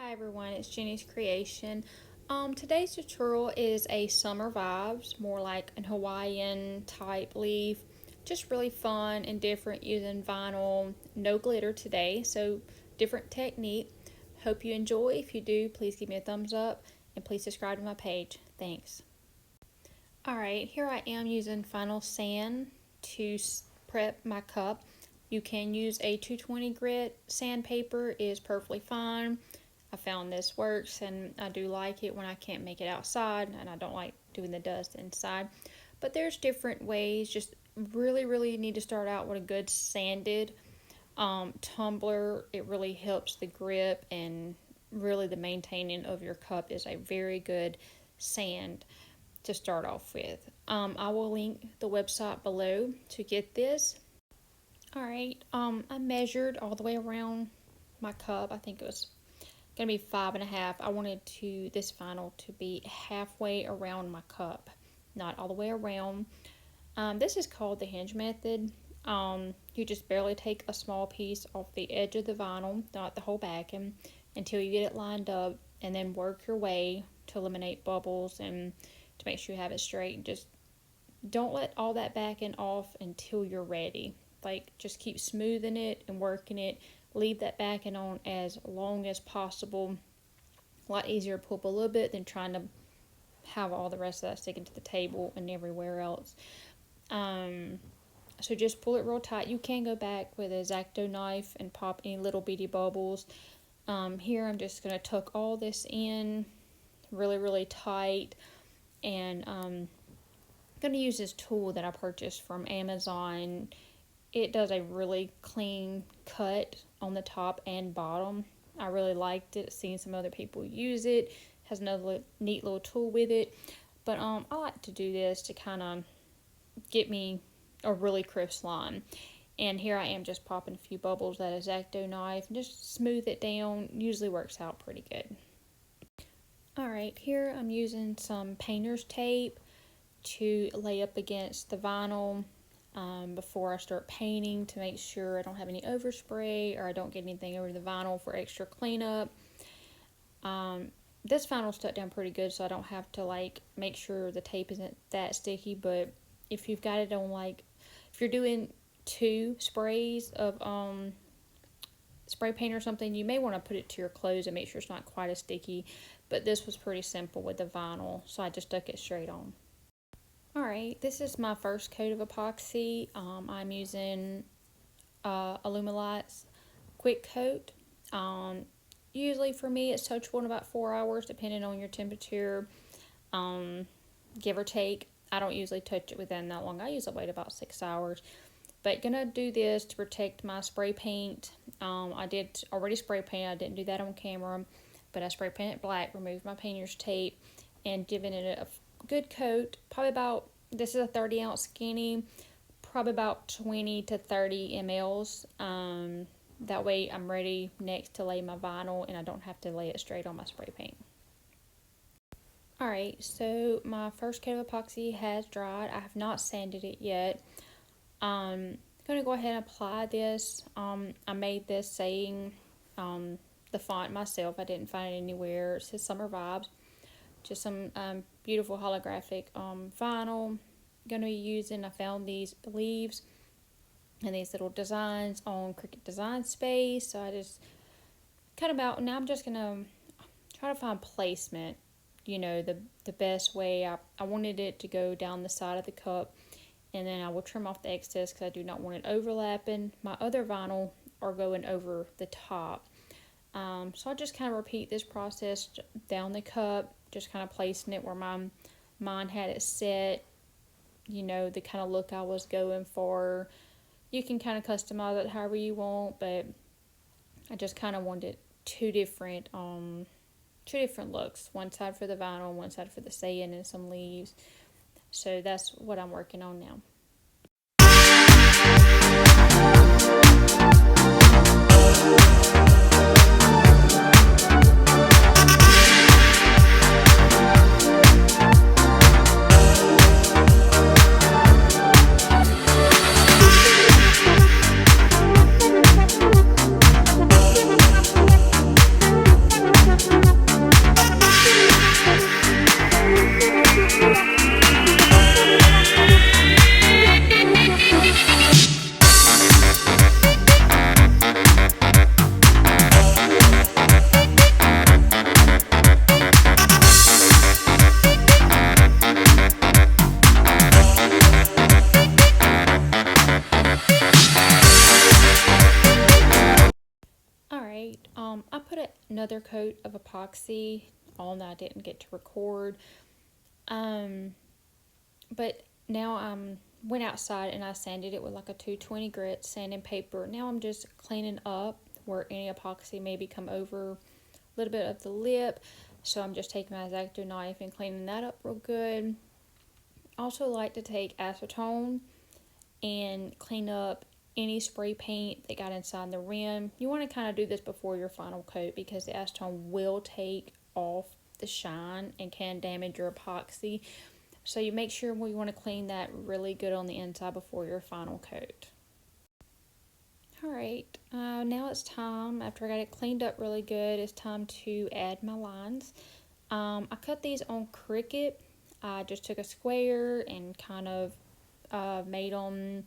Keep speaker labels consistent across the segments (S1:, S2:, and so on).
S1: Hi everyone, it's Jenny's Creation. Today's tutorial is a summer vibes, more like an Hawaiian type leaf. Just really fun and different using vinyl, no glitter today, so different technique. Hope you enjoy. If you do, please give me a thumbs up and please subscribe to my page. Thanks. Alright, here I am using vinyl sand to prep my cup. You can use a 220 grit sandpaper, is perfectly fine. I found this works and I do like it when I can't make it outside, and I don't like doing the dust inside. But there's different ways. Just really need to start out with a good sanded tumbler. It really helps the grip, and really the maintaining of your cup is a very good sand to start off with. I will link the website below to get this. Alright, I measured all the way around my cup. I think it was gonna be 5.5. I wanted this vinyl to be halfway around my cup, not all the way around. This is called the hinge method. You just barely take a small piece off the edge of the vinyl, not the whole backing, until you get it lined up, and then work your way to eliminate bubbles and to make sure you have it straight. Just don't let all that backing off until you're ready. Like, just keep smoothing it and working it. Leave that backing on as long as possible. A lot easier to pull up a little bit than trying to have all the rest of that sticking to the table and everywhere else. So just pull it real tight. You can go back with a X-Acto knife and pop any little bitty bubbles. Here I'm just going to tuck all this in really tight, and I'm going to use this tool that I purchased from Amazon. It does a really clean cut on the top and bottom. I really liked it. Seeing some other people use it. Has another neat little tool with it. But I like to do this to kind of get me a really crisp line. And here I am just popping a few bubbles with that X-Acto knife. And just smooth it down. Usually works out pretty good. Alright, here I'm using some painter's tape to lay up against the vinyl before I start painting, to make sure I don't have any overspray or I don't get anything over the vinyl for extra cleanup. This vinyl stuck down pretty good, so I don't have to make sure the tape isn't that sticky. But if you've got it on, if you're doing 2 sprays of spray paint or something, you may want to put it to your clothes and make sure it's not quite as sticky. But this was pretty simple with the vinyl, so I just stuck it straight on. Alright, this is my first coat of epoxy. I'm using Alumilite's Quick Coat. Usually for me it's touchable in about 4 hours, depending on your temperature, give or take. I don't usually touch it within that long. I usually wait about 6 hours. But gonna do this to protect my spray paint. I did already spray paint. I didn't do that on camera, but I spray painted black, removed my painter's tape, and given it a good coat. Probably about, this is a 30 ounce skinny, probably about 20 to 30 mLs. That way I'm ready next to lay my vinyl and I don't have to lay it straight on my spray paint. Alright, so my first coat of epoxy has dried. I have not sanded it yet. I'm going to go ahead and apply this. I made this saying the font myself. I didn't find it anywhere. It says Summer Vibes. Just some beautiful holographic vinyl. Going to be using, I found these leaves and these little designs on Cricut Design Space. So I just cut them out. Now I'm just going to try to find placement. You know, the best way. I wanted it to go down the side of the cup. And then I will trim off the excess because I do not want it overlapping my other vinyl or going over the top. So I'll just kind of repeat this process down the cup. Just kind of placing it where mine had it set, you know, the kind of look I was going for. You can kind of customize it however you want, but I just kind of wanted two different looks. One side for the vinyl, one side for the sand and some leaves. So that's what I'm working on now. another coat of epoxy on that I didn't get to record. But now went outside and I sanded it with like a 220 grit sanding paper. Now I'm just cleaning up where any epoxy maybe come over a little bit of the lip. So I'm just taking my X-Acto knife and cleaning that up real good. Also like to take acetone and clean up any spray paint that got inside the rim. You want to kind of do this before your final coat because the acetone will take off the shine and can damage your epoxy. So you make sure you want to clean that really good on the inside before your final coat. Alright, now it's time, after I got it cleaned up really good, it's time to add my lines. I cut these on Cricut. I just took a square and kind of made them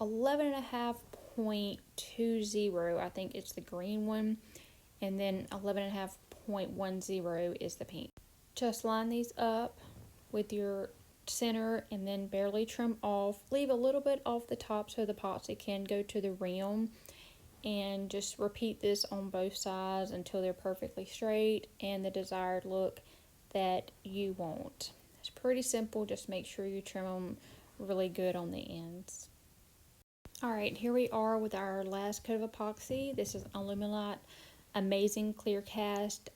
S1: 11.5.20, I think it's the green one, and then 11.5.10 is the pink. Just line these up with your center and then barely trim off. Leave a little bit off the top so the epoxy can go to the rim, and just repeat this on both sides until they're perfectly straight and the desired look that you want. It's pretty simple, just make sure you trim them really good on the ends. Alright, here we are with our last coat of epoxy. This is Illuminate Amazing Clear Cast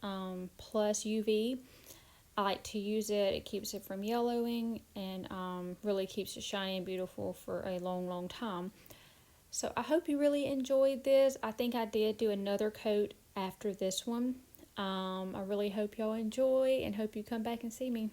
S1: plus UV. I like to use it. It keeps it from yellowing and really keeps it shiny and beautiful for a long time. So I hope you really enjoyed this. I think I did do another coat after this one. I really hope y'all enjoy and hope you come back and see me.